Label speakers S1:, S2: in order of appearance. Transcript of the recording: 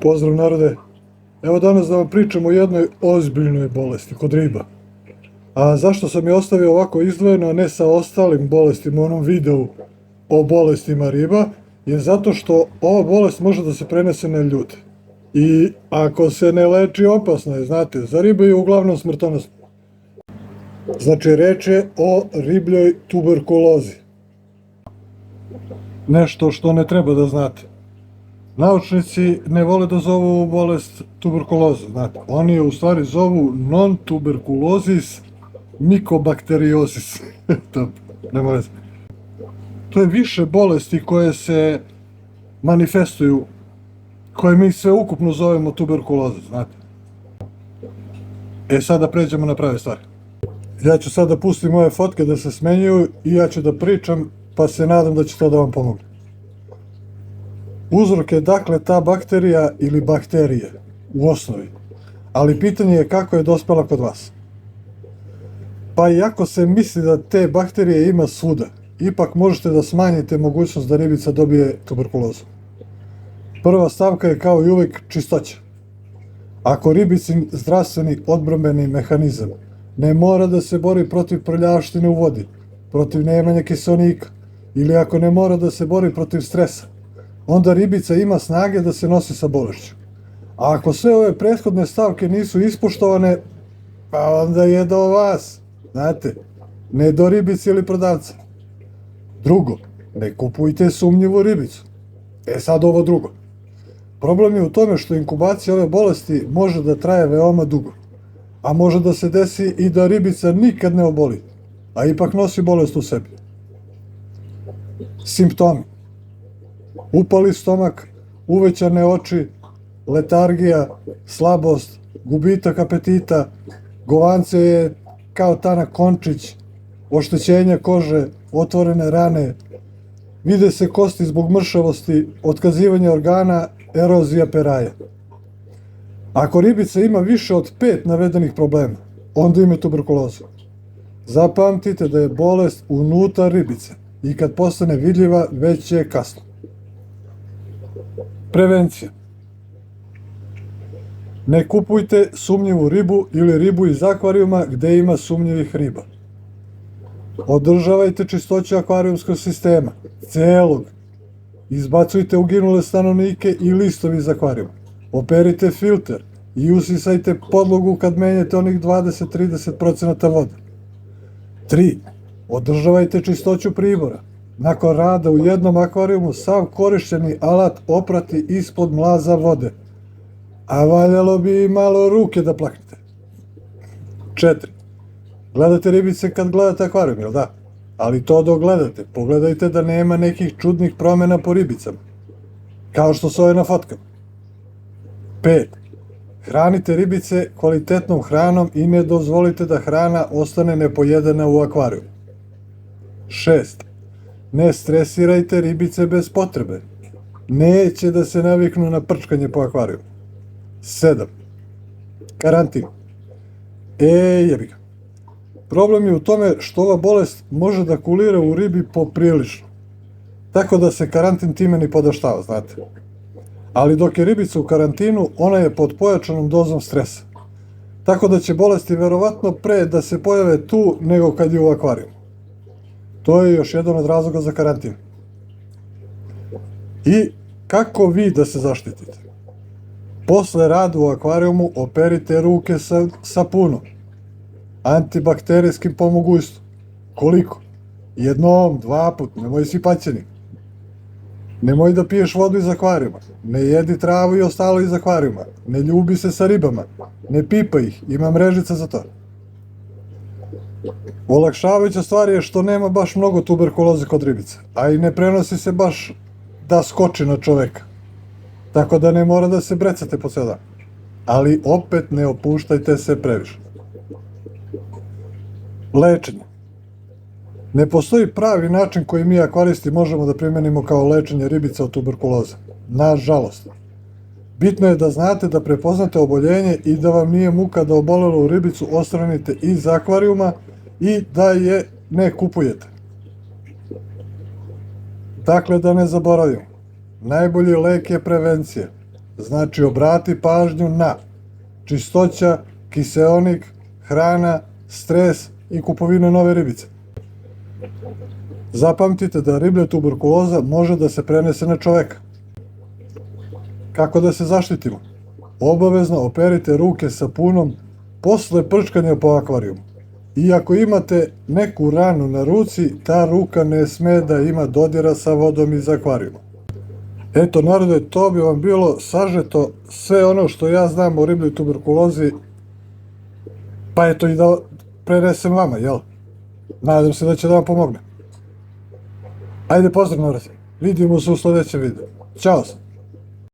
S1: Pozdrav narode, evo danas da vam pričam o jednoj ozbiljnoj bolesti kod riba. A zašto sam je ostavio ovako izdvojeno, a ne sa ostalim bolestima u onom videu o bolestima riba, je zato što ova bolest može da se prenese na ljude. I ako se ne leči, opasno je, znate, za ribe je uglavnom smrtonosno. Znači, reč je o ribljoj tuberkulozi. Nešto što ne treba da znate. Naučnici ne vole da zovu ovu bolest tuberkuloza, znate. Oni je u stvari zovu non-tuberculosis mycobacteriosis. Nema veze. To je više bolesti koje se manifestuju, koje mi sve ukupno zovemo tuberkuloza, znate. Sada pređemo na prave stvari. Ja ću sad da pustim ove fotke da se smenjuju i ja ću da pričam, pa se nadam da će to da vam pomogne. Uzrok je dakle ta bakterija ili bakterije u osnovi, ali pitanje je kako je dospela kod vas. Pa iako se misli da te bakterije ima svuda, ipak možete da smanjite mogućnost da ribica dobije tuberkulozu. Prva stavka je kao i uvek čistoća. Ako ribicin zdravstveni odbrambeni mehanizam ne mora da se bori protiv prljavštine u vodi, protiv nemanja kiseonika, ili ako ne mora da se bori protiv stresa, onda ribica ima snage da se nosi sa bolešću. A ako sve ove prethodne stavke nisu ispoštovane, pa onda je do vas, znate, ne do ribice ili prodavca. Drugo, ne kupujte sumnjivu ribicu. Sad ovo drugo. Problem je u tome što inkubacija ove bolesti može da traje veoma dugo, a može da se desi i da ribica nikad ne oboli, a ipak nosi bolest u sebi. Simptomi: upali stomak, uvećane oči, letargija, slabost, gubitak apetita, govance je kao tanak končić, oštećenja kože, otvorene rane, vide se kosti zbog mršavosti, otkazivanje organa, erozija peraja. Ako ribica ima više od 5 navedenih problema, onda ima tuberkulozu. Zapamtite da je bolest unutar ribice i kad postane vidljiva, već je kasno. Prevencija. Ne kupujte sumnjivu ribu ili ribu iz akvarijuma gde ima sumnjivih riba. Održavajte čistoću akvarijumskog sistema, celog. Izbacujte uginule stanovnike i listovi iz akvarijuma. Operite filter i usisajte podlogu kad menjate onih 20-30% vode. 3. Održavajte čistoću pribora. Nakon rada u jednom akvarijumu sav korišćeni alat oprati ispod mlaza vode. A valjalo bi i malo ruke da plaknete. 4. Gledate ribice kad gledate akvarijum, jel da? Ali to dok gledate, pogledajte da nema nekih čudnih promjena po ribicama, kao što su ove na fotkama. 5. Hranite ribice kvalitetnom hranom i ne dozvolite da hrana ostane nepojedena u akvariju. 6. Ne stresirajte ribice bez potrebe. Neće da se naviknu na prčkanje po akvariju. 7. Karantin. Jebi ga. Problem je u tome što ova bolest može da kulira u ribi poprilično, tako da se karantin time ni podaštava, znate. Ali dok je ribica u karantinu, ona je pod pojačanom dozom stresa, tako da će bolesti verovatno pre da se pojave tu nego kad je u akvarijumu. To je još jedan od razloga za karantin. I kako vi da se zaštitite? Posle rada u akvarijumu operite ruke sa sapunom, antibakterijskim po mogućstvu. Koliko? Jednom, 2 put, nemoj si paćeni. Nemoj da piješ vodu iz akvarijuma, ne jedi travu i ostalo iz akvarijuma, ne ljubi se sa ribama, ne pipa ih, ima mrežica za to. Olakšavajuća stvar je što nema baš mnogo tuberkuloze kod ribica, a i ne prenosi se baš da skoči na čoveka, tako da ne mora da se brecate po ceo dan. Ali opet ne opuštajte se previše. Lečenje. Ne postoji pravi način koji mi akvaristi možemo da primenimo kao lečenje ribica od tuberkuloze. Nažalost. Bitno je da znate da prepoznate oboljenje i da vam nije muka da obolelu ribicu odstranite iz akvarijuma i da je ne kupujete. Dakle, da ne zaboravimo. Najbolji lek je prevencija. Znači obrati pažnju na čistoća, kiseonik, hrana, stres i kupovina nove ribice. Zapamtite da riblja tuberkuloza može da se prenese na čoveka. Kako da se zaštitimo? Obavezno operite ruke sapunom posle prčkanja po akvarijumu. I ako imate neku ranu na ruci, ta ruka ne sme da ima dodira sa vodom iz akvarijuma. Eto, narode, to bi vam bilo sažeto sve ono što ja znam o ribljoj tuberkulozi, pa eto i da prenesem vama, jel? Nadam se da će da vam pomogne. Ajde, pozdrav, narode. Vidimo se u sledećem videu. Ćao!